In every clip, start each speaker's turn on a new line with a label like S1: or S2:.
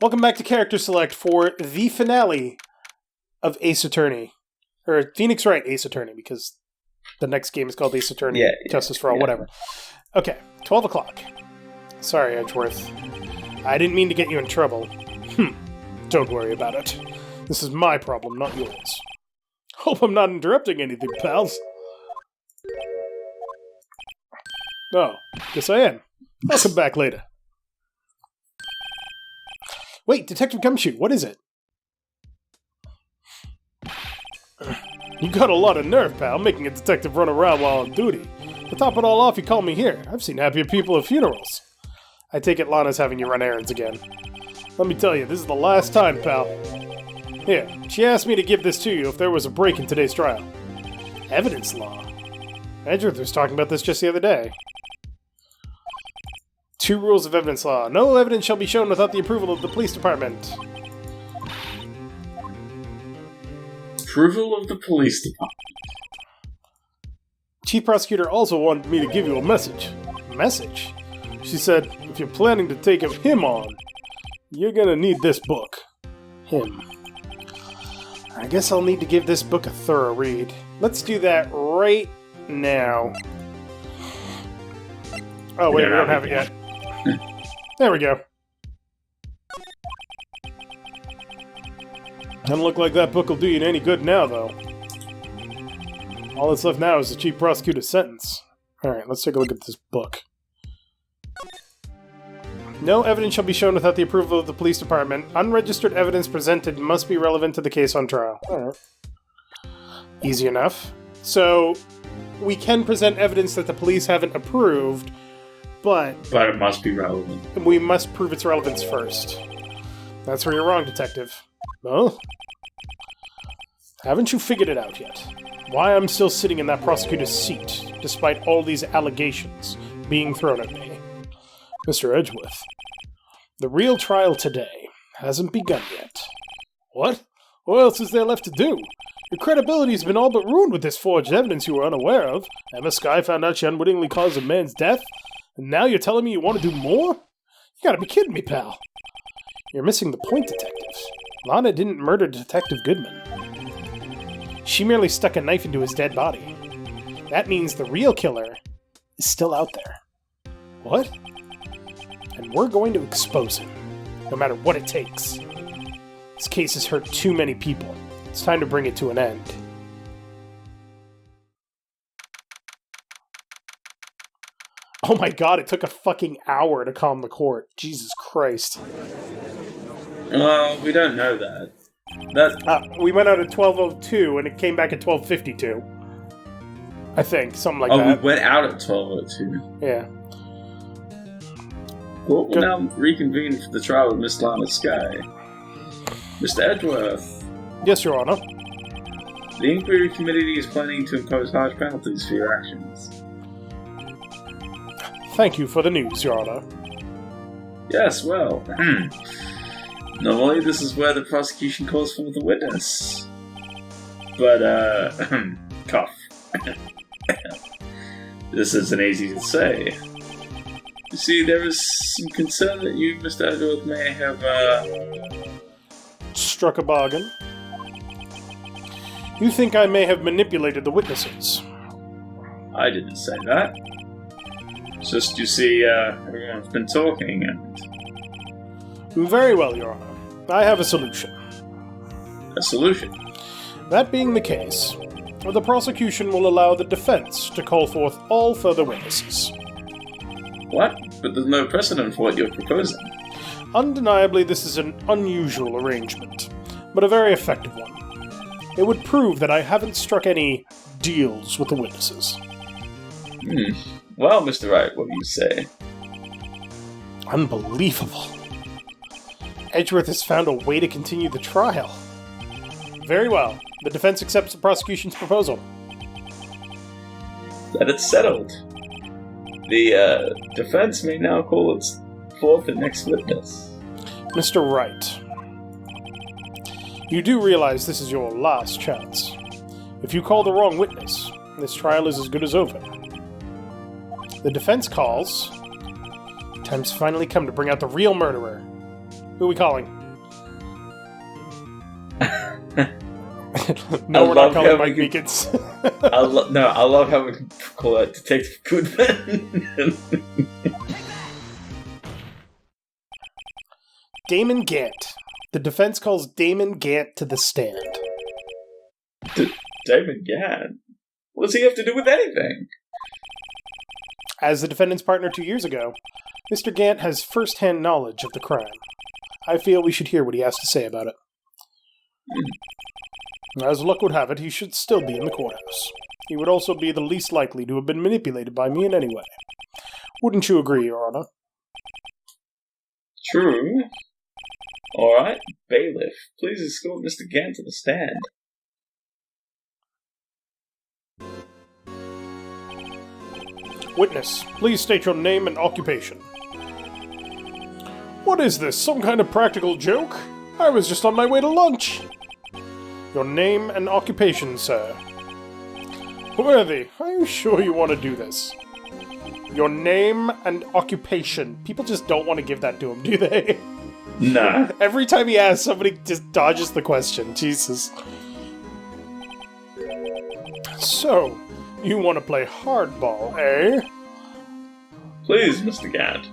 S1: Welcome back to Character Select for the finale of Ace Attorney. Or Phoenix Wright Ace Attorney, because the next game is called Ace Attorney, Justice for All, whatever. Okay, 12 o'clock. Sorry, Edgeworth. I didn't mean to get you in trouble. Don't worry about it. This is my problem, not yours. Hope I'm not interrupting anything, pals. Oh, guess I am. I'll come back later. Wait, Detective Gumshoe, what is it? You got a lot of nerve, pal, making a detective run around while on duty. To top it all off, you called me here. I've seen happier people at funerals. I take it Lana's having you run errands again. Let me tell you, this is the last time, pal. Here, she asked me to give this to you if there was a break in today's trial. Evidence law. Edgeworth was talking about this just the other day. 2 rules of evidence law. No evidence shall be shown without the approval of the police department.
S2: Approval of the police department.
S1: Chief Prosecutor also wanted me to give you a message. Message? She said, if you're planning to take him on, you're gonna need this book. Him. I guess I'll need to give this book a thorough read. Let's do that right now. Oh wait, we don't have it yet. There we go. Doesn't look like that book will do you any good now, though. All that's left now is the Chief Prosecutor's sentence. Alright, let's take a look at this book. No evidence shall be shown without the approval of the police department. Unregistered evidence presented must be relevant to the case on trial. Alright. Easy enough. So, we can present evidence that the police haven't approved, but
S2: it must be relevant.
S1: We must prove its relevance first. That's where you're wrong, Detective. Well, haven't you figured it out yet? Why I'm still sitting in that prosecutor's seat, despite all these allegations being thrown at me? Mr. Edgeworth, the real trial today hasn't begun yet. What? What else is there left to do? Your credibility's been all but ruined with this forged evidence you were unaware of. Emma Skye found out she unwittingly caused a man's death, and now you're telling me you want to do more? You gotta be kidding me, pal. You're missing the point, Detective. Lana didn't murder Detective Goodman. She merely stuck a knife into his dead body. That means the real killer is still out there. What? And we're going to expose him, no matter what it takes. This case has hurt too many people. It's time to bring it to an end. Oh my god, it took a fucking hour to calm the court. Jesus Christ.
S2: Well, we don't know that.
S1: We went out at 12:02 and it came back at 12:52. I think, something like that.
S2: Oh, we went out at 12:02.
S1: Yeah.
S2: Court will now reconvene for the trial of Miss Lana Skye. Mr. Edgeworth.
S1: Yes, Your Honor.
S2: The Inquiry Committee is planning to impose harsh penalties for your actions.
S1: Thank you for the news, Your Honor.
S2: Yes, well. Normally, this is where the prosecution calls for the witness. But, cough. This isn't easy to say. You see, there is some concern that you, Mr. Edgeworth, may have,
S1: struck a bargain. You think I may have manipulated the witnesses?
S2: I didn't say that. It's just, you see, everyone's been talking, and...
S1: Very well, Your Honor. I have a solution.
S2: A solution?
S1: That being the case, the prosecution will allow the defense to call forth all further witnesses.
S2: What? But there's no precedent for what you're proposing.
S1: Undeniably, this is an unusual arrangement, but a very effective one. It would prove that I haven't struck any deals with the witnesses.
S2: Well, Mr. Wright, what do you say?
S1: Unbelievable. Edgeworth has found a way to continue the trial. Very well. The defense accepts the prosecution's proposal.
S2: That it's settled. The defense may now call its forth the next witness.
S1: Mr. Wright, you do realize this is your last chance. If you call the wrong witness, this trial is as good as over. The defense calls. Time's finally come to bring out the real murderer. Who are we calling? No, we're not calling Mike Beacons.
S2: I love how we can call it Detective Goodman.
S1: Damon Gant. The defense calls Damon Gant to the stand.
S2: Damon Gant? What does he have to do with anything?
S1: As the defendant's partner 2 years ago, Mr. Gant has first-hand knowledge of the crime. I feel we should hear what he has to say about it. As luck would have it, he should still be in the courthouse. He would also be the least likely to have been manipulated by me in any way. Wouldn't you agree, Your Honor?
S2: True. Alright, bailiff, please escort Mr. Gant to the stand.
S1: Witness, please state your name and occupation. What is this, some kind of practical joke? I was just on my way to lunch. Your name and occupation, sir. Worthy, are you sure you want to do this? Your name and occupation. People just don't want to give that to him, do they?
S2: Nah.
S1: Every time he asks, somebody just dodges the question. Jesus. So, you want to play hardball, eh?
S2: Please, Mr. Gant.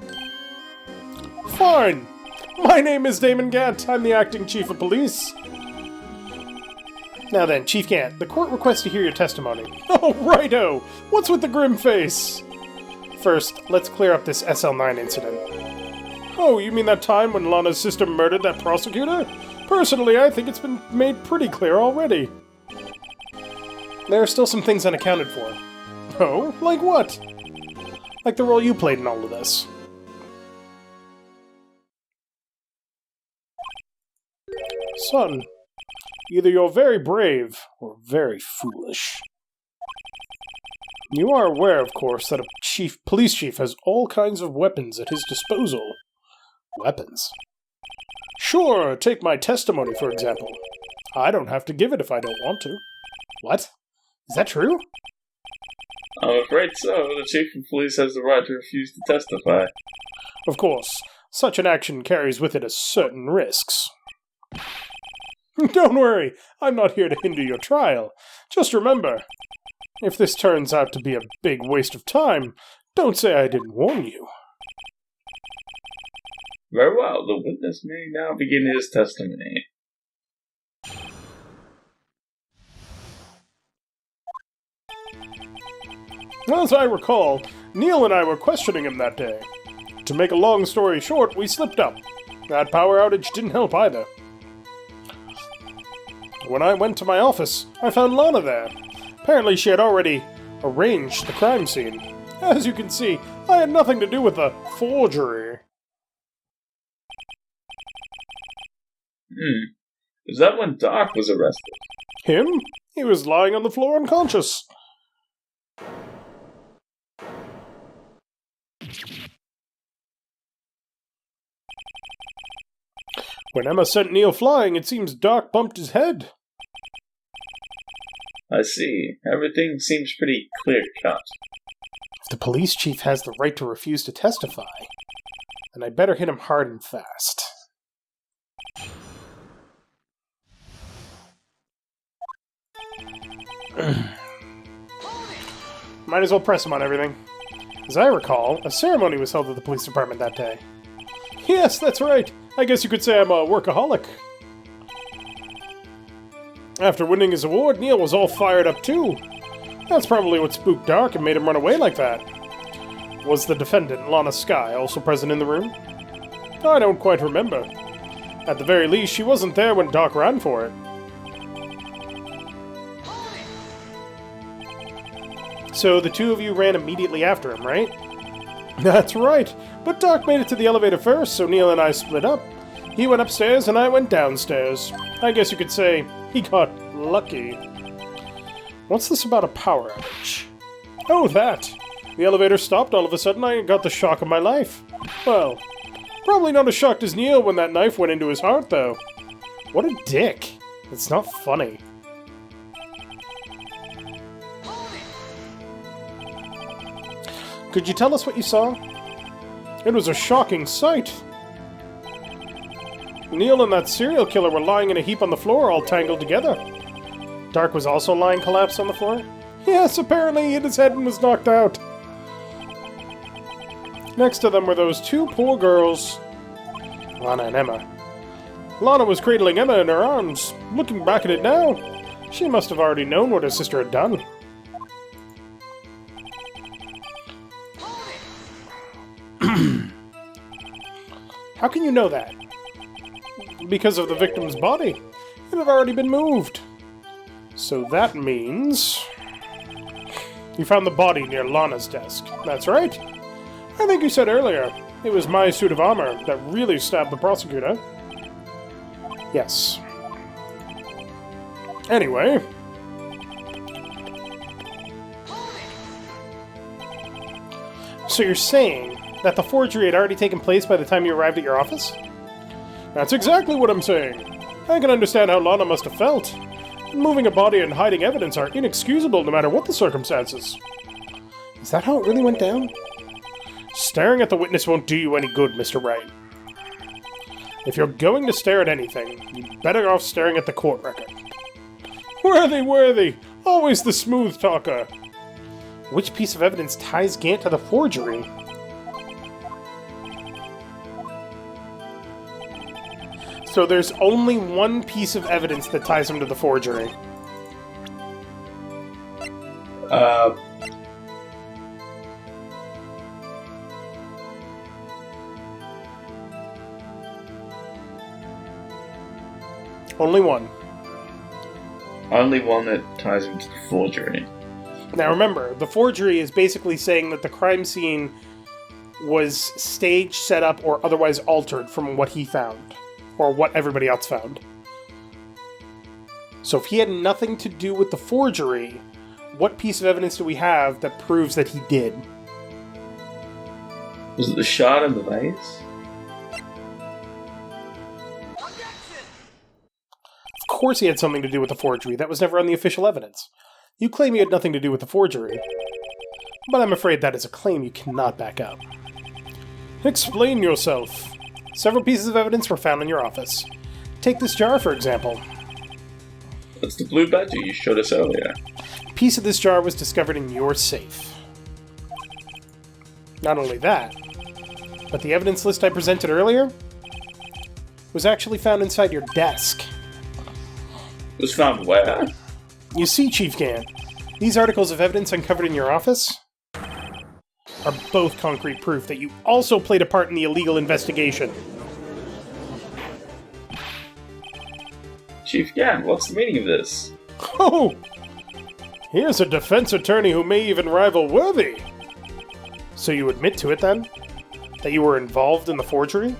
S1: Fine. My name is Damon Gant. I'm the acting chief of police. Now then, Chief Gant, the court requests to hear your testimony. Oh, righto! What's with the grim face? First, let's clear up this SL9 incident. Oh, you mean that time when Lana's sister murdered that prosecutor? Personally, I think it's been made pretty clear already. There are still some things unaccounted for. Oh? Like what? Like the role you played in all of this. Son, either you're very brave, or very foolish. You are aware, of course, that a police chief has all kinds of weapons at his disposal. Weapons? Sure, take my testimony, for example. I don't have to give it if I don't want to. What? Is that true?
S2: I'm afraid so. The chief of police has the right to refuse to testify.
S1: Of course, such an action carries with it a certain risks. Don't worry, I'm not here to hinder your trial. Just remember, if this turns out to be a big waste of time, don't say I didn't warn you.
S2: Very well, the witness may now begin his testimony.
S1: As I recall, Neil and I were questioning him that day. To make a long story short, we slipped up. That power outage didn't help either. When I went to my office, I found Lana there. Apparently she had already arranged the crime scene. As you can see, I had nothing to do with the forgery.
S2: Is that when Doc was arrested?
S1: Him? He was lying on the floor unconscious. When Emma sent Neil flying, it seems Doc bumped his head.
S2: I see. Everything seems pretty clear-cut.
S1: If the police chief has the right to refuse to testify, then I better hit him hard and fast. Might as well press him on everything. As I recall, a ceremony was held at the police department that day. Yes, that's right. I guess you could say I'm a workaholic. After winning his award, Neil was all fired up too. That's probably what spooked Doc and made him run away like that. Was the defendant, Lana Skye, also present in the room? I don't quite remember. At the very least, she wasn't there when Doc ran for it. So the two of you ran immediately after him, right? That's right, but Doc made it to the elevator first, so Neil and I split up. He went upstairs and I went downstairs. I guess you could say he got lucky. What's this about a power outage? Oh, that! The elevator stopped all of a sudden. I got the shock of my life. Well, probably not as shocked as Neil when that knife went into his heart, though. What a dick. It's not funny. Could you tell us what you saw? It was a shocking sight. Neil and that serial killer were lying in a heap on the floor, all tangled together. Dark was also lying collapsed on the floor? Yes, apparently he hit his head and was knocked out. Next to them were those two poor girls, Lana and Emma. Lana was cradling Emma in her arms. Looking back at it now, she must have already known what her sister had done. How can you know that? Because of the victim's body. It had already been moved. So that means... You found the body near Lana's desk. That's right. I think you said earlier, it was my suit of armor that really stabbed the prosecutor. Yes. Anyway... So you're saying that the forgery had already taken place by the time you arrived at your office? That's exactly what I'm saying. I can understand how Lana must have felt. Moving a body and hiding evidence are inexcusable no matter what the circumstances. Is that how it really went down? Staring at the witness won't do you any good, Mr. Wright. If you're going to stare at anything, you'd better off staring at the court record. Worthy! Always the smooth talker! Which piece of evidence ties Gant to the forgery? So there's only one piece of evidence that ties him to the forgery. Only one.
S2: Only one that ties him to the forgery.
S1: Now remember, the forgery is basically saying that the crime scene was staged, set up, or otherwise altered from what he found. Or what everybody else found. So if he had nothing to do with the forgery, what piece of evidence do we have that proves that he did?
S2: Was it the shot in the vase?
S1: Of course he had something to do with the forgery. That was never on the official evidence. You claim he had nothing to do with the forgery. But I'm afraid that is a claim you cannot back up. Explain yourself. Several pieces of evidence were found in your office. Take this jar, for example.
S2: That's the blue badger you showed us earlier.
S1: A piece of this jar was discovered in your safe. Not only that, but the evidence list I presented earlier was actually found inside your desk.
S2: It was found where?
S1: You see, Chief Gant, these articles of evidence uncovered in your office are both concrete proof that you also played a part in the illegal investigation.
S2: Chief Gant, what's the meaning of this?
S1: Oh! Here's a defense attorney who may even rival Worthy. So you admit to it, then? That you were involved in the forgery?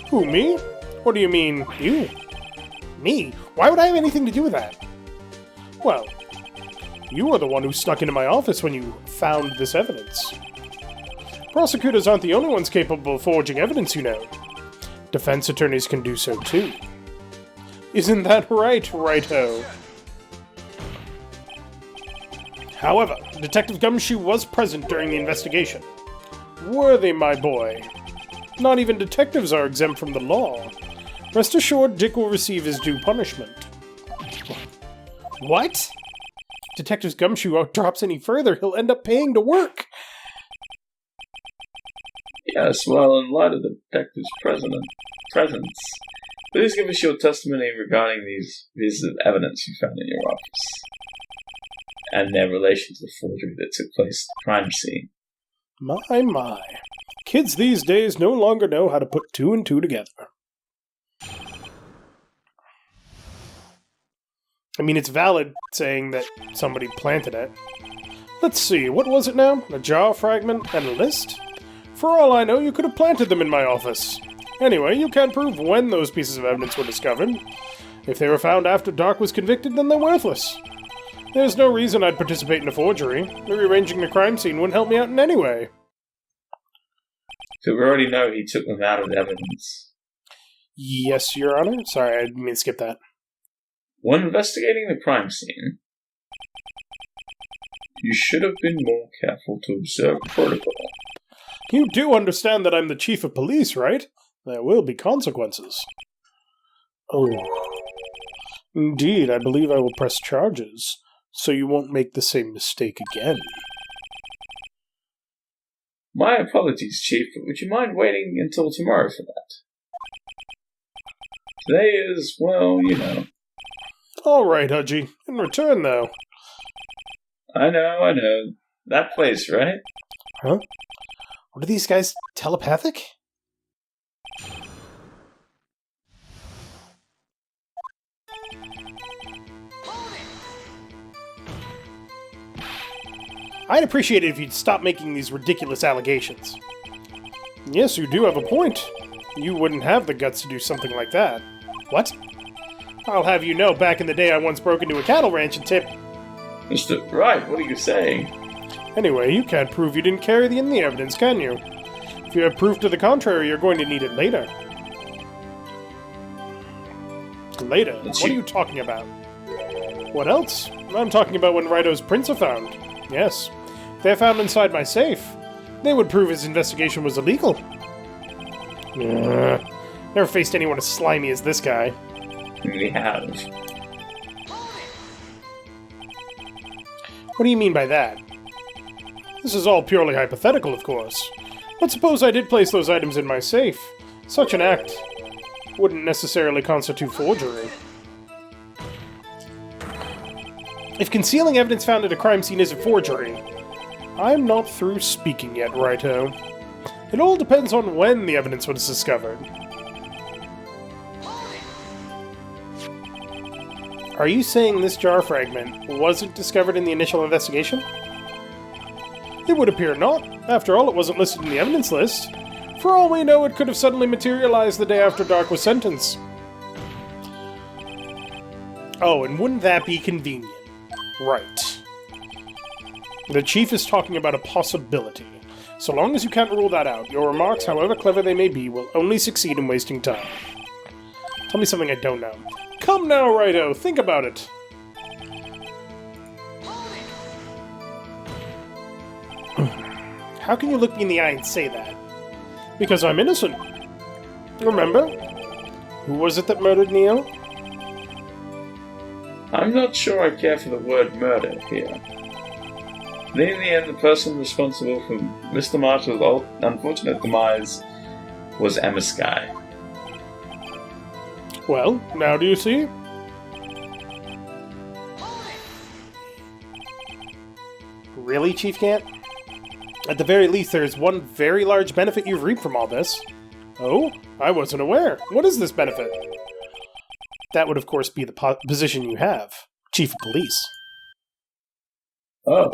S1: Who, me? What do you mean, you? Me? Why would I have anything to do with that? Well, you are the one who snuck into my office when you found this evidence. Prosecutors aren't the only ones capable of forging evidence, you know. Defense attorneys can do so, too. Isn't that right, Righto? However, Detective Gumshoe was present during the investigation. Worthy, my boy. Not even detectives are exempt from the law. Rest assured, Dick will receive his due punishment. What? If Detective Gumshoe drops any further, he'll end up paying to work.
S2: Yes, well, in light of the detective's presence, please give us your testimony regarding these pieces of evidence you found in your office, and their relation to the forgery that took place at the crime scene.
S1: My. Kids these days no longer know how to put two and two together. I mean, it's valid saying that somebody planted it. Let's see, what was it now? A jar fragment and a list? For all I know, you could have planted them in my office. Anyway, you can't prove when those pieces of evidence were discovered. If they were found after Dark was convicted, then they're worthless. There's no reason I'd participate in a forgery. Rearranging the crime scene wouldn't help me out in any way.
S2: So we already know he took them out of the evidence.
S1: Yes, Your Honor. Sorry, I didn't mean to skip that.
S2: When investigating the crime scene, you should have been more careful to observe protocol.
S1: You do understand that I'm the chief of police, right? There will be consequences. Oh. Indeed, I believe I will press charges, so you won't make the same mistake again.
S2: My apologies, Chief, but would you mind waiting until tomorrow for that? Today is, well, you know.
S1: All right, Hudgy. In return, though.
S2: I know. That place, right?
S1: Huh? What are these guys, telepathic? I'd appreciate it if you'd stop making these ridiculous allegations. Yes, you do have a point. You wouldn't have the guts to do something like that. What? I'll have you know, back in the day I once broke into a cattle ranch and tipped...
S2: Mr. Wright, what are you saying?
S1: Anyway, you can't prove you didn't carry in the evidence, can you? If you have proof to the contrary, you're going to need it later. Later? What are you talking about? What else? I'm talking about when Righto's prints are found. Yes. They're found inside my safe. They would prove his investigation was illegal. Never faced anyone as slimy as this guy.
S2: We have.
S1: What do you mean by that? This is all purely hypothetical, of course. But suppose I did place those items in my safe. Such an act wouldn't necessarily constitute forgery. If concealing evidence found at a crime scene isn't forgery, I'm not through speaking yet, Righto. It all depends on when the evidence was discovered. Are you saying this jar fragment wasn't discovered in the initial investigation? It would appear not. After all, it wasn't listed in the evidence list. For all we know, it could have suddenly materialized the day after Dark was sentenced. Oh, and wouldn't that be convenient? Right. The Chief is talking about a possibility. So long as you can't rule that out, your remarks, however clever they may be, will only succeed in wasting time. Tell me something I don't know. Come now, Righto, think about it. How can you look me in the eye and say that? Because I'm innocent. Remember? Who was it that murdered Neo?
S2: I'm not sure I care for the word murder here. In the end, the person responsible for Mr. Marshall's unfortunate demise was Emma Skye.
S1: Well, now do you see? Really, Chief Gant? At the very least, there is one very large benefit you've reaped from all this. Oh? I wasn't aware. What is this benefit? That would, of course, be the position you have. Chief of Police.
S2: Oh.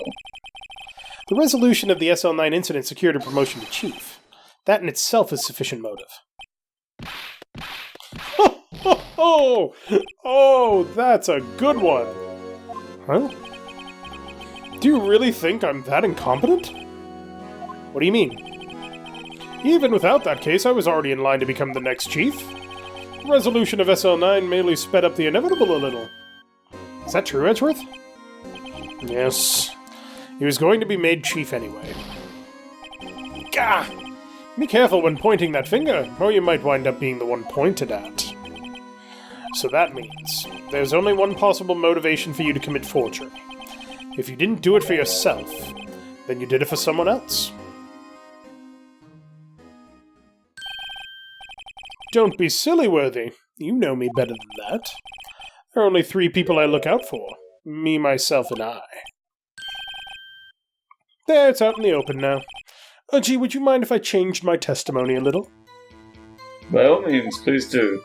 S1: The resolution of the SL9 incident secured a promotion to Chief. That in itself is sufficient motive. Oh, that's a good one! Huh? Do you really think I'm that incompetent? What do you mean? Even without that case, I was already in line to become the next chief. The resolution of SL9 merely sped up the inevitable a little. Is that true, Edgeworth? Yes. He was going to be made chief anyway. Gah! Be careful when pointing that finger, or you might wind up being the one pointed at. So that means there's only one possible motivation for you to commit forgery. If you didn't do it for yourself, then you did it for someone else. Don't be silly, Worthy. You know me better than that. There are only 3 people I look out for. Me, myself, and I. There, it's out in the open now. Gee, would you mind if I changed my testimony a little?
S2: By all means, please do.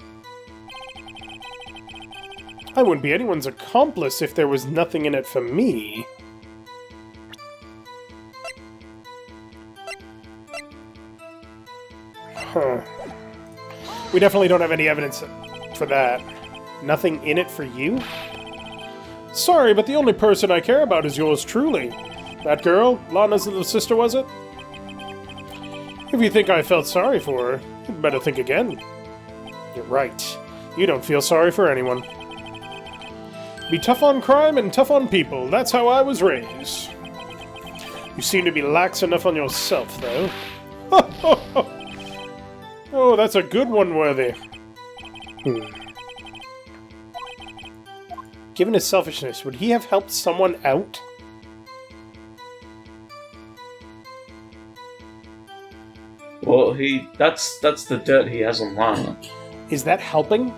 S1: I wouldn't be anyone's accomplice if there was nothing in it for me. Huh. We definitely don't have any evidence for that. Nothing in it for you? Sorry, but the only person I care about is yours truly. That girl, Lana's little sister, was it? If you think I felt sorry for her, you'd better think again. You're right. You don't feel sorry for anyone. Be tough on crime and tough on people. That's how I was raised. You seem to be lax enough on yourself, though. Oh, that's a good one, Worthy. Given his selfishness, would he have helped someone out?
S2: Well, that's the dirt he has on Lana.
S1: Is that helping?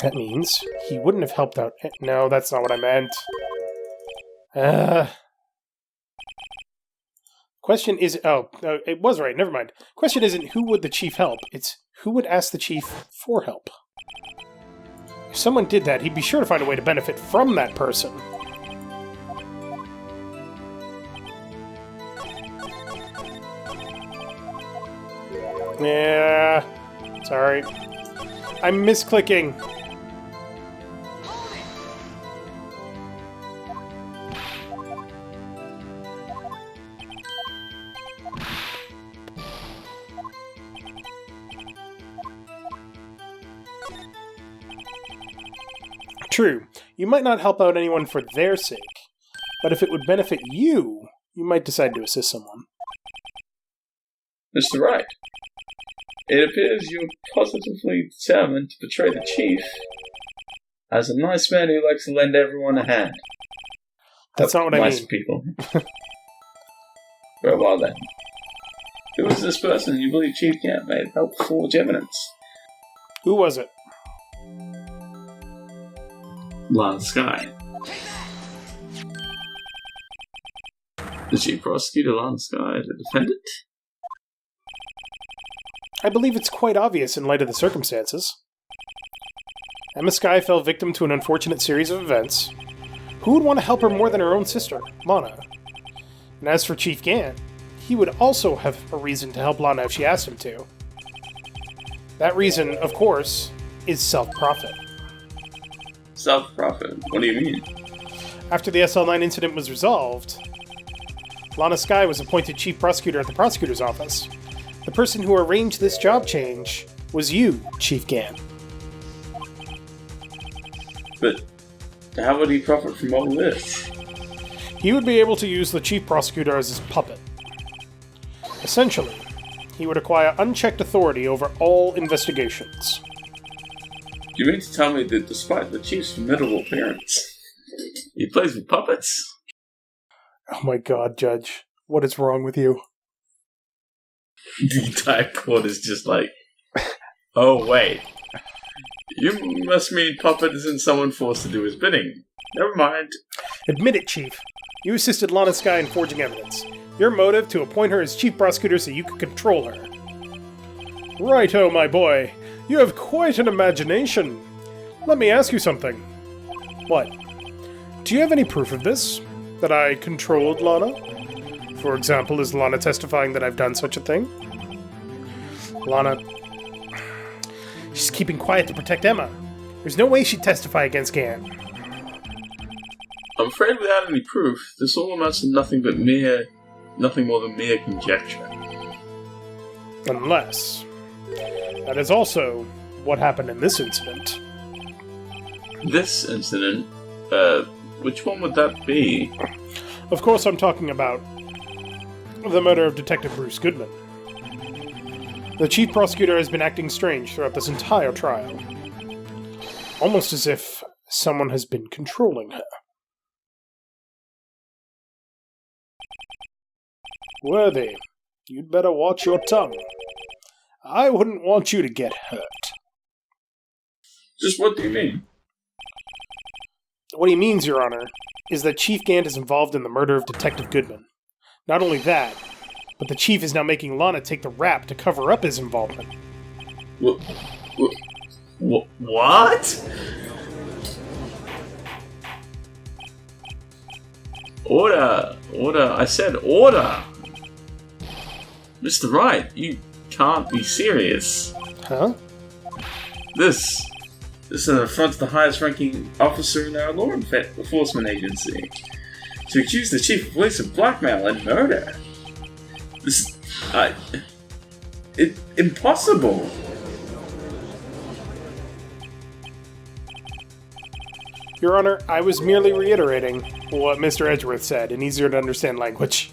S1: That means he wouldn't have helped out. No, that's not what I meant. Question is... Oh, it was right. Never mind. Question isn't who would the chief help. It's who would ask the chief for help. If someone did that, he'd be sure to find a way to benefit from that person. Yeah... Sorry. I'm misclicking. True, you might not help out anyone for their sake, but if it would benefit you, you might decide to assist someone.
S2: Mr. Wright, it appears you're positively determined to betray the chief as a nice man who likes to lend everyone a hand.
S1: That's not what I mean.
S2: Nice people. Very well then. Who is this person you believe Chief Gant may have helped forge evidence?
S1: Who was it?
S2: Lana Sky. The Chief Prosecutor, Lana Sky, the defendant?
S1: I believe it's quite obvious in light of the circumstances. Emma Sky fell victim to an unfortunate series of events. Who would want to help her more than her own sister, Lana? And as for Chief Gant, he would also have a reason to help Lana if she asked him to. That reason, of course, is self-profit.
S2: Self-profit? What do you mean?
S1: After the SL9 incident was resolved, Lana Sky was appointed Chief Prosecutor at the Prosecutor's Office. The person who arranged this job change was you, Chief Gant.
S2: But how would he profit from all this?
S1: He would be able to use the Chief Prosecutor as his puppet. Essentially, he would acquire unchecked authority over all investigations.
S2: You mean to tell me that despite the Chief's formidable appearance, he plays with puppets?
S1: Oh my god, Judge. What is wrong with you?
S2: The entire court is just like, oh wait. You must mean puppet isn't someone forced to do his bidding. Never mind.
S1: Admit it, Chief. You assisted Lana Sky in forging evidence. Your motive to appoint her as Chief Prosecutor so you could control her. Righto, my boy. You have quite an imagination. Let me ask you something. What? Do you have any proof of this? That I controlled Lana? For example, is Lana testifying that I've done such a thing? Lana... She's keeping quiet to protect Emma. There's no way she'd testify against Gant.
S2: I'm afraid without any proof, this all amounts to nothing more than mere conjecture.
S1: Unless... That is also what happened in this incident.
S2: This incident? Which one would that be?
S1: Of course I'm talking about the murder of Detective Bruce Goodman. The Chief Prosecutor has been acting strange throughout this entire trial. Almost as if someone has been controlling her. Worthy, you'd better watch your tongue. I wouldn't want you to get hurt.
S2: Just what do you mean?
S1: What he means, Your Honor, is that Chief Gant is involved in the murder of Detective Goodman. Not only that, but the Chief is now making Lana take the rap to cover up his involvement.
S2: What? Order! I said order! Mr. Wright, you can't be serious.
S1: Huh?
S2: This is an affront to the highest-ranking officer in our law enforcement agency. To accuse the chief of police of blackmail and murder. This it's impossible.
S1: Your Honor, I was merely reiterating what Mr. Edgeworth said in easier-to-understand language.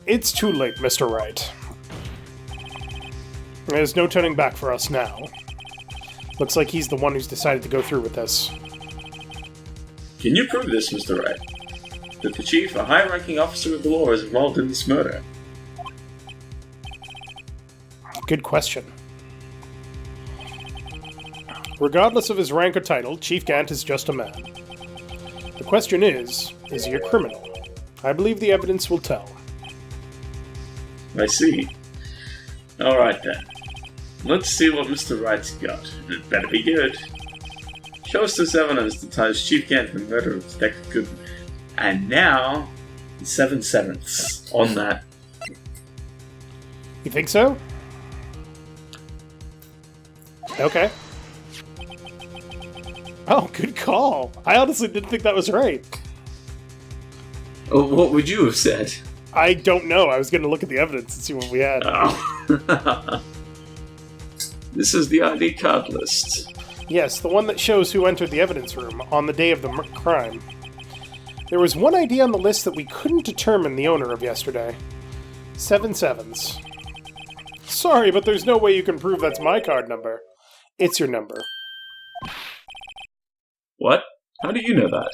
S1: It's too late, Mr. Wright. There's no turning back for us now. Looks like he's the one who's decided to go through with this.
S2: Can you prove this, Mr. Wright? That the chief, a high-ranking officer of the law, is involved in this murder?
S1: Good question. Regardless of his rank or title, Chief Gant is just a man. The question is he a criminal? I believe the evidence will tell.
S2: I see. Alright then. Let's see what Mr. Wright's got. It better be good. Show us this evidence that ties Chief Gant to the murder of Detective Goodman. And now, 7/7 on that.
S1: You think so? Okay. Oh, good call. I honestly didn't think that was right.
S2: Oh, what would you have said?
S1: I don't know. I was going to look at the evidence and see what we had.
S2: Oh. This is the ID card list.
S1: Yes, the one that shows who entered the evidence room on the day of the crime. There was one ID on the list that we couldn't determine the owner of yesterday. 7/7. Sorry, but there's no way you can prove that's my card number. It's your number.
S2: What? How do you know that?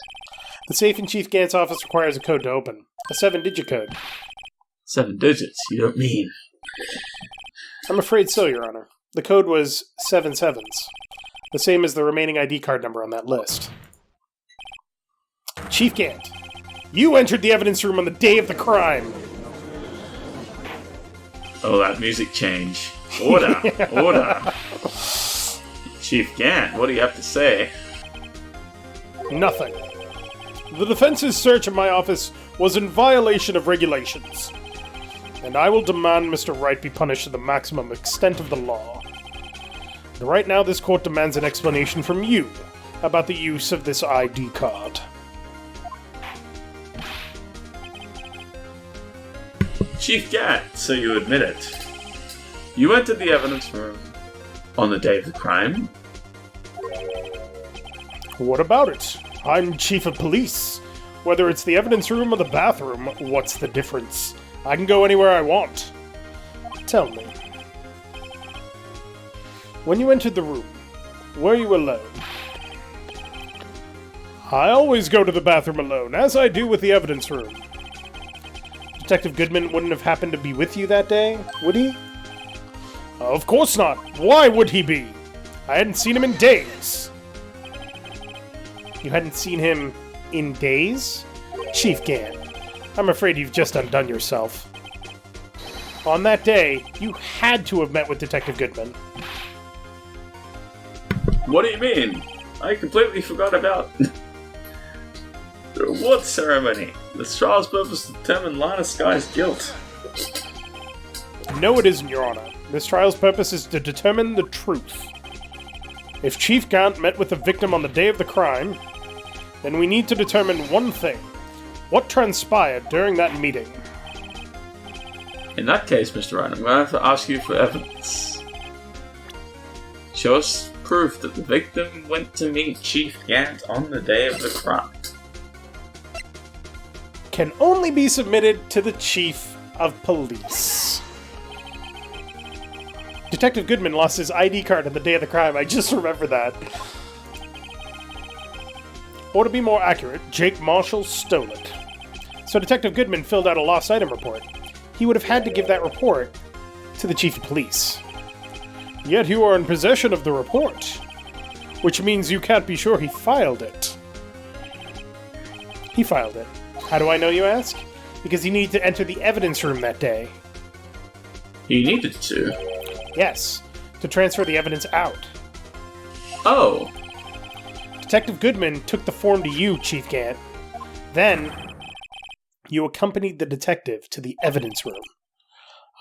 S1: The safe in Chief Gant's office requires a code to open. A 7-digit code.
S2: 7 digits, you don't mean?
S1: I'm afraid so, Your Honor. The code was 7/7. The same as the remaining ID card number on that list. Chief Gant, you entered the evidence room on the day of the crime.
S2: Oh, that music change. Order! Order! Chief Gant, what do you have to say?
S1: Nothing. The defense's search of my office was in violation of regulations, and I will demand Mr. Wright be punished to the maximum extent of the law. And right now, this court demands an explanation from you about the use of this ID card.
S2: Chief Gant, so you admit it. You entered the evidence room on the day of the crime?
S1: What about it? I'm chief of police. Whether it's the evidence room or the bathroom, what's the difference? I can go anywhere I want. Tell me. When you entered the room, were you alone? I always go to the bathroom alone, as I do with the evidence room. Detective Goodman wouldn't have happened to be with you that day, would he? Of course not. Why would he be? I hadn't seen him in days. You hadn't seen him in days? Chief Gant, I'm afraid you've just undone yourself. On that day, you had to have met with Detective Goodman.
S2: What do you mean? I completely forgot about the reward ceremony. The trial's purpose to determine Lana Sky's guilt.
S1: No, it isn't, Your Honor. This trial's purpose is to determine the truth. If Chief Gant met with the victim on the day of the crime, then we need to determine one thing. What transpired during that meeting?
S2: In that case, Mr. Wright, I'm going to have to ask you for evidence. Show us proof that the victim went to meet Chief Gant on the day of the crime.
S1: Can only be submitted to the Chief of Police. Detective Goodman lost his ID card on the day of the crime. I just remember that. Or to be more accurate, Jake Marshall stole it. So Detective Goodman filled out a lost item report. He would have had to give that report to the Chief of Police. Yet you are in possession of the report, which means you can't be sure he filed it. He filed it. How do I know, you ask? Because he needed to enter the evidence room that day.
S2: He needed to?
S1: Yes, to transfer the evidence out.
S2: Oh.
S1: Detective Goodman took the form to you, Chief Gant. Then, you accompanied the detective to the evidence room.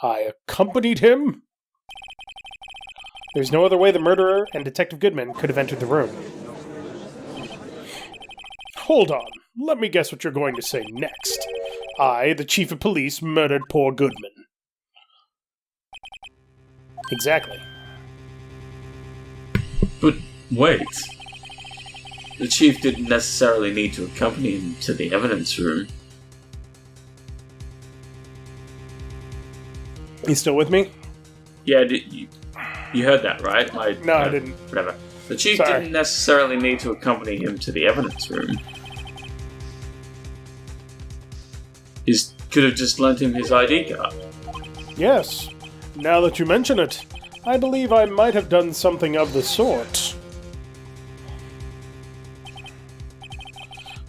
S1: I accompanied him? There's no other way the murderer and Detective Goodman could have entered the room. Hold on. Let me guess what you're going to say next. I, the Chief of Police, murdered poor Goodman. Exactly.
S2: But wait. The chief didn't necessarily need to accompany him to the evidence room.
S1: You still with me?
S2: Yeah, you heard that, right?
S1: No, I didn't.
S2: Whatever. The chief
S1: Sorry.
S2: didn't necessarily need to accompany him to the evidence room. He could have just lent him his ID card.
S1: Yes. Now that you mention it, I believe I might have done something of the sort.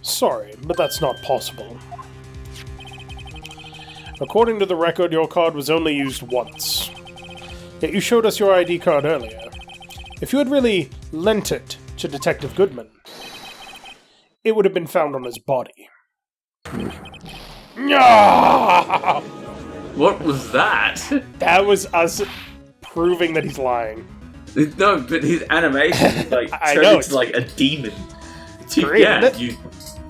S1: Sorry, but that's not possible. According to the record, your card was only used once. Yet you showed us your ID card earlier. If you had really lent it to Detective Goodman, it would have been found on his body.
S2: What was that?
S1: That was us proving that he's lying.
S2: No, but his animation
S1: I
S2: turned
S1: know,
S2: into like a demon.
S1: It's great,
S2: Yeah,
S1: isn't it?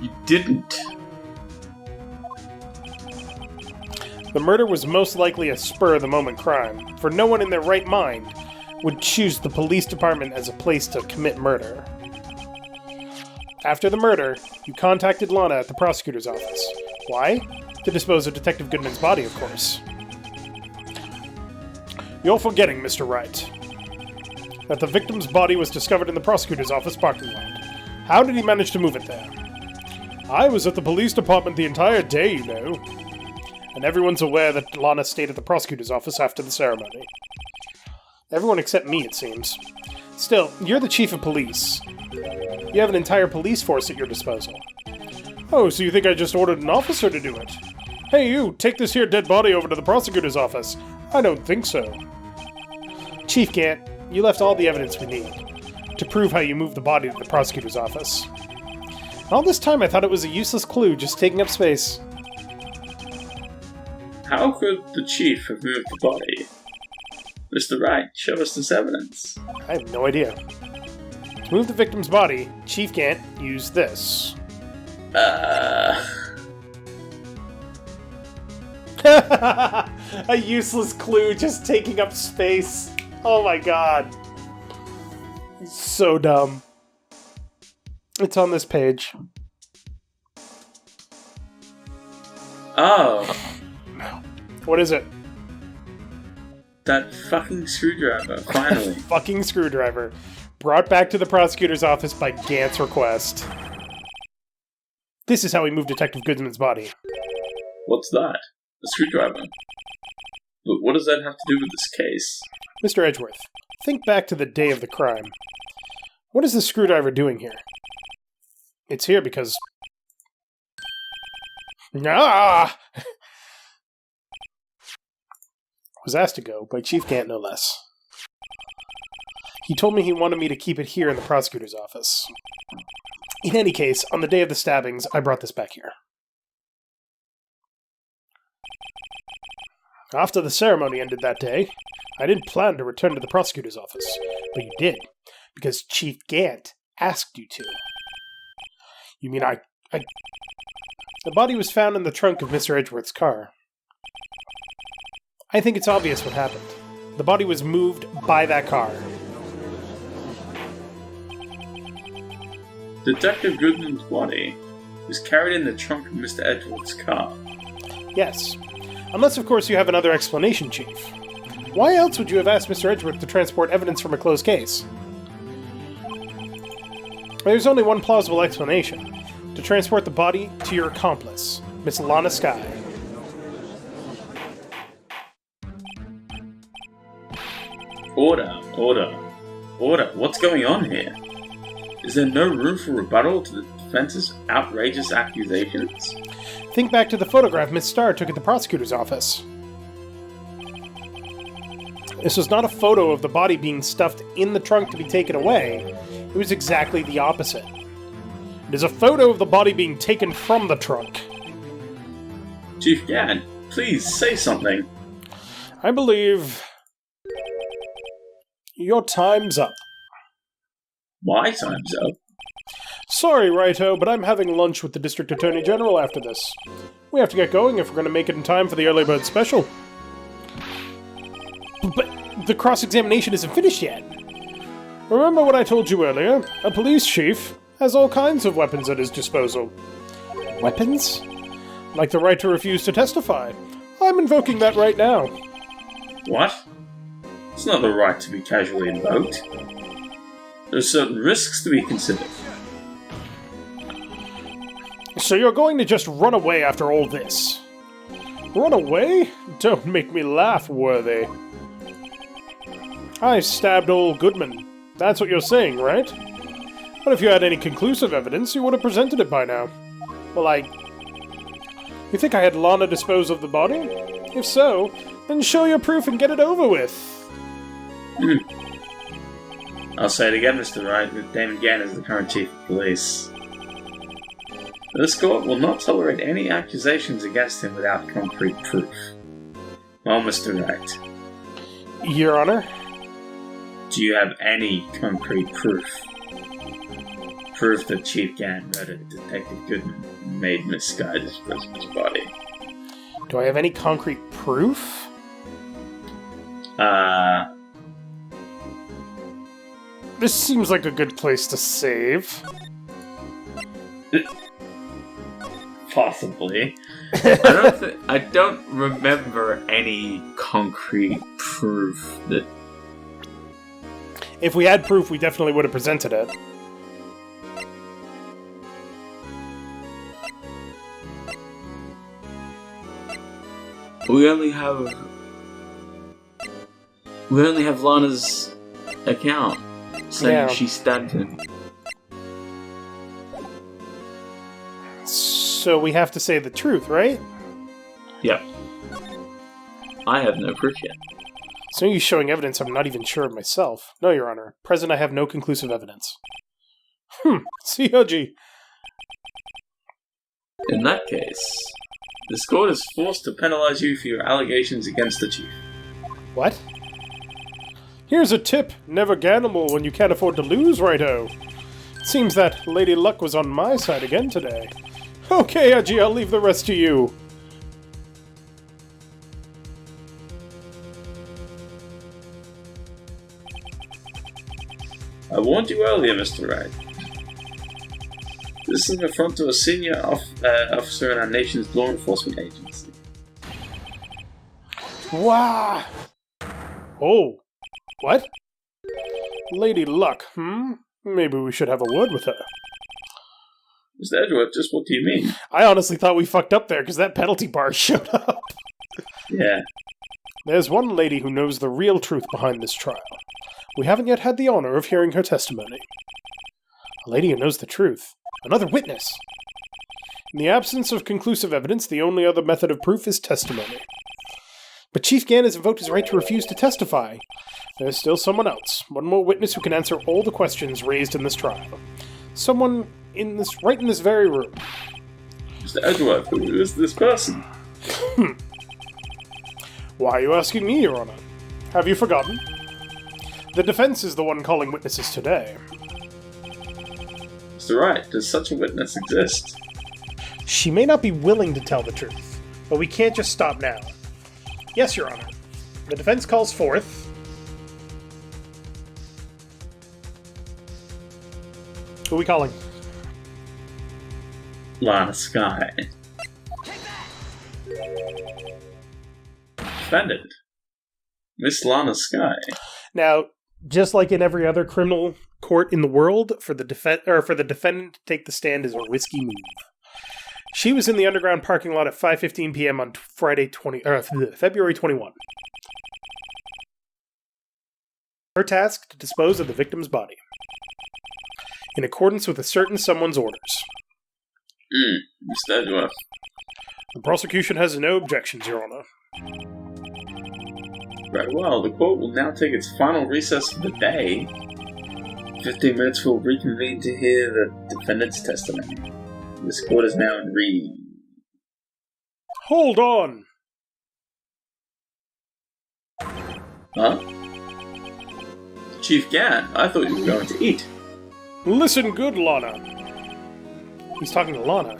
S2: you didn't.
S1: The murder was most likely a spur-of-the-moment crime, for no one in their right mind would choose the police department as a place to commit murder. After the murder, you contacted Lana at the prosecutor's office. Why? To dispose of Detective Goodman's body, of course. You're forgetting, Mr. Wright, that the victim's body was discovered in the prosecutor's office parking lot. How did he manage to move it there? I was at the police department the entire day, you know. And everyone's aware that Lana stayed at the prosecutor's office after the ceremony. Everyone except me, it seems. Still, you're the chief of police. You have an entire police force at your disposal. Oh, so you think I just ordered an officer to do it? Hey you, take this here dead body over to the prosecutor's office. I don't think so. Chief Gant, you left all the evidence we need to prove how you moved the body to the prosecutor's office. All this time I thought it was a useless clue just taking up space.
S2: How could the chief have moved the body? Mr. Wright, show us this evidence.
S1: I have no idea. To move the victim's body, Chief Gant used this. A useless clue just taking up space. Oh my god. So dumb. It's on this page.
S2: Oh,
S1: What is it?
S2: that fucking screwdriver, finally.
S1: Fucking screwdriver. Brought back to the prosecutor's office by Gant's request. This is how we moved Detective Goodman's body.
S2: What's that? A screwdriver? But what does that have to do with this case?
S1: Mr. Edgeworth, think back to the day of the crime. What is the screwdriver doing here? It's here because... Ah! Was asked to go by Chief Gant, no less. He told me he wanted me to keep it here in the prosecutor's office. In any case, on the day of the stabbings, I brought this back here. After the ceremony ended that day, I didn't plan to return to the prosecutor's office, but you did, because Chief Gant asked you to. You mean I... The body was found in the trunk of Mr. Edgeworth's car. I think it's obvious what happened. The body was moved by that car.
S2: Detective Goodman's body was carried in the trunk of Mr. Edgeworth's car.
S1: Yes. Unless, of course, you have another explanation, Chief. Why else would you have asked Mr. Edgeworth to transport evidence from a closed case? There's only one plausible explanation. To transport the body to your accomplice, Miss Lana Skye.
S2: Order. What's going on here? Is there no room for rebuttal to the defense's outrageous accusations?
S1: Think back to the photograph Miss Starr took at the prosecutor's office. This was not a photo of the body being stuffed in the trunk to be taken away. It was exactly the opposite. It is a photo of the body being taken from the trunk.
S2: Chief Gant, please say something.
S1: I believe... your time's up.
S2: My time's up.
S1: Sorry, Righto, but I'm having lunch with the District Attorney General after this. We have to get going if we're going to make it in time for the early bird special. But the cross-examination isn't finished yet. Remember what I told you earlier? A police chief has all kinds of weapons at his disposal. Weapons? Like the right to refuse to testify. I'm invoking that right now.
S2: What? It's not the right to be casually invoked. There are certain risks to be considered.
S1: So you're going to just run away after all this? Run away? Don't make me laugh, Worthy. I stabbed old Goodman. That's what you're saying, right? But if you had any conclusive evidence, you would have presented it by now. Well, You think I had Lana dispose of the body? If so, then show your proof and get it over with.
S2: I'll say it again, Mr. Wright, that Damon Gann is the current chief of police. This court will not tolerate any accusations against him without concrete proof. Well, Mr. Wright.
S1: Your Honor? do you have any concrete proof? Proof that Chief Gann murdered Detective Goodman and made Miss Sky dispose of his body. Do I have any concrete proof? This seems like a good place to save.
S2: Possibly. I don't remember any concrete proof that...
S1: If we had proof, we definitely would have presented it.
S2: We only have Lana's account saying she stabbed him.
S1: So we have to say the truth, right?
S2: Yep. I have no proof yet.
S1: So you showing evidence I'm not even sure of myself. No, Your Honor. Present, I have no conclusive evidence. COG.
S2: In that case, this court is forced to penalize you for your allegations against the Chief.
S1: What? Here's a tip. Never gamble when you can't afford to lose, righto. It seems that Lady Luck was on my side again today. Okay, Edgy, I'll leave the rest to you.
S2: I warned you earlier, Mr. Wright. This is an affront to a senior officer in our nation's law enforcement agency.
S1: Wow! Oh. What? Lady Luck, Maybe we should have a word with her.
S2: Mr. Edgeworth, just what do you mean?
S1: I honestly thought we fucked up there because that penalty bar showed up.
S2: Yeah.
S1: There's one lady who knows the real truth behind this trial. We haven't yet had the honor of hearing her testimony. A lady who knows the truth. Another witness. In the absence of conclusive evidence, the only other method of proof is testimony. But Chief Gann has invoked his right to refuse to testify. There's still someone else. One more witness who can answer all the questions raised in this trial. Someone right in this very room.
S2: Mr. Edgeworth, who is this person?
S1: Why are you asking me, Your Honor? Have you forgotten? The defense is the one calling witnesses today.
S2: Mr. Wright, does such a witness exist?
S1: She may not be willing to tell the truth, but we can't just stop now. Yes, Your Honor. The defense calls forth... Who are we calling?
S2: Lana Sky. Defendant. Miss Lana Sky.
S1: Now, just like in every other criminal court in the world, for the defendant to take the stand is a risky move. She was in the underground parking lot at 5:15 p.m. on February 21. Her task to dispose of the victim's body, in accordance with a certain someone's orders.
S2: Mr. Edgeworth.
S1: The prosecution has no objections, Your Honor.
S2: Very well, the court will now take its final recess for the day. 15 minutes will reconvene to hear the defendant's testimony. This court is now in read.
S1: Hold on!
S2: Huh? Chief Gann, I thought you were going to eat.
S1: Listen good, Lana. He's talking to Lana.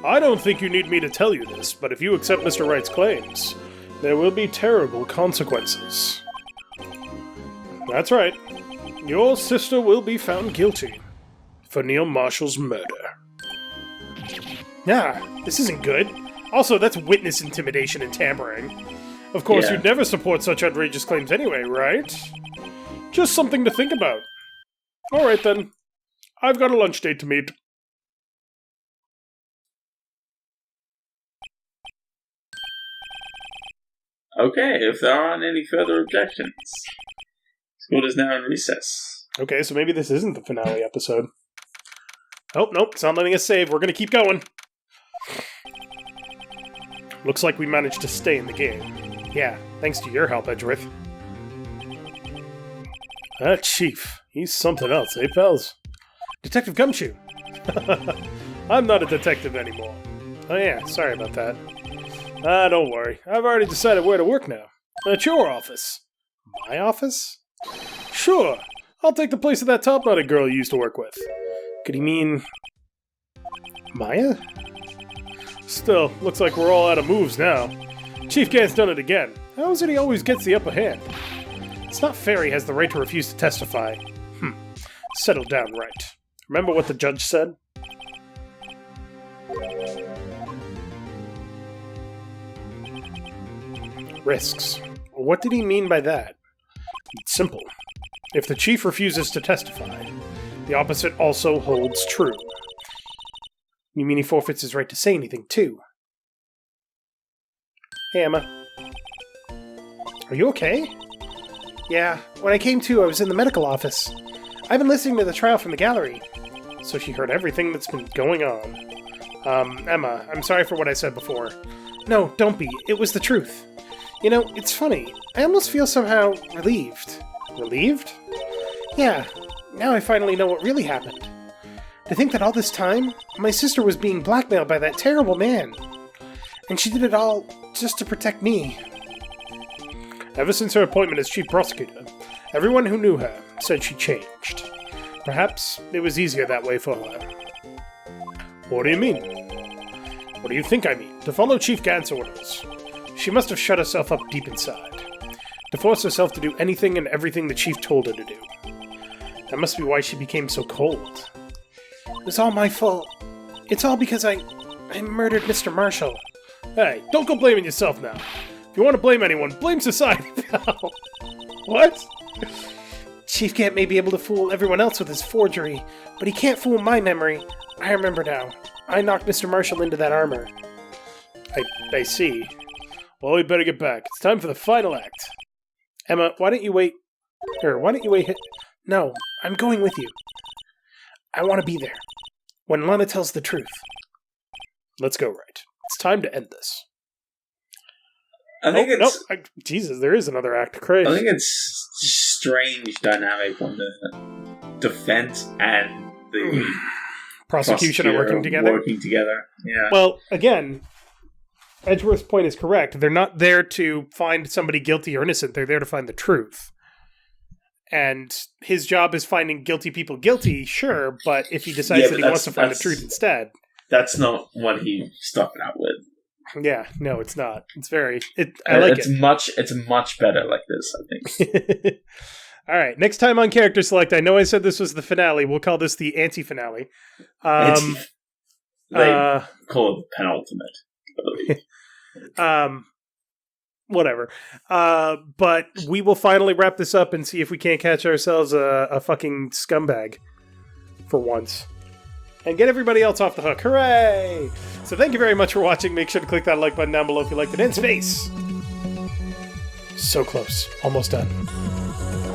S1: I don't think you need me to tell you this, but if you accept Mr. Wright's claims, there will be terrible consequences. That's right. Your sister will be found guilty for Neil Marshall's murder. Nah, this isn't good. Also, that's witness intimidation and tampering. Of course,
S2: Yeah.
S1: you'd never support such outrageous claims anyway, right? Just something to think about. Alright then. I've got a lunch date to meet.
S2: Okay, if there aren't any further objections, school is now in recess.
S1: Okay, so maybe this isn't the finale episode. Oh, nope, it's not letting us save. We're gonna keep going. Looks like we managed to stay in the game. Yeah, thanks to your help, Edgeworth. That chief, he's something else, eh, pals? Detective Gumshoe. I'm not a detective anymore. Oh yeah, sorry about that. Don't worry. I've already decided where to work now. At your office. My office? Sure. I'll take the place of that top-knotted girl you used to work with. Could he mean... Maya? Still, looks like we're all out of moves now. Chief Gant's done it again. How is it he always gets the upper hand? It's not fair he has the right to refuse to testify. Settle down, Wright. Remember what the judge said? Risks. What did he mean by that? It's simple. If the chief refuses to testify, the opposite also holds true. You mean he forfeits his right to say anything, too? Hey, Emma. Are you okay? Yeah, when I came to, I was in the medical office. I've been listening to the trial from the gallery. So she heard everything that's been going on. Emma, I'm sorry for what I said before. No, don't be. It was the truth. You know, it's funny. I almost feel somehow relieved. Relieved? Yeah, now I finally know what really happened. To think that all this time, my sister was being blackmailed by that terrible man. And she did it all just to protect me. Ever since her appointment as chief prosecutor, everyone who knew her said she changed. Perhaps it was easier that way for her. What do you mean? What do you think I mean? To follow Chief Gant's orders. She must have shut herself up deep inside, to force herself to do anything and everything the chief told her to do. That must be why she became so cold. It was all my fault. It's all because I murdered Mr. Marshall. Hey, don't go blaming yourself now. If you want to blame anyone, blame society, pal. What? Chief Gant may be able to fool everyone else with his forgery, but he can't fool my memory. I remember now. I knocked Mr. Marshall into that armor. I see. Well, we better get back. It's time for the final act. Emma, why don't you wait... No, I'm going with you. I want to be there. When Lana tells the truth. Let's go, Wright. It's time to end this.
S2: I think
S1: Jesus, there is another act. Crazy.
S2: I think it's strange dynamic when the defense and the
S1: prosecution are working together.
S2: Yeah.
S1: Well, again, Edgeworth's point is correct. They're not there to find somebody guilty or innocent. They're there to find the truth. And his job is finding guilty people guilty, sure, but if he decides that he wants to find the truth instead...
S2: That's not what he started out with.
S1: Yeah, no, it's not. It's very... I like it.
S2: It's much better like this, I think.
S1: All right, next time on Character Select, I know I said this was the finale. We'll call this the anti-finale.
S2: They call it the penultimate.
S1: Whatever. But we will finally wrap this up and see if we can't catch ourselves a fucking scumbag for once. And get everybody else off the hook. Hooray! So thank you very much for watching. Make sure to click that like button down below if you liked it. And space! So close. Almost done.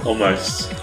S2: Almost.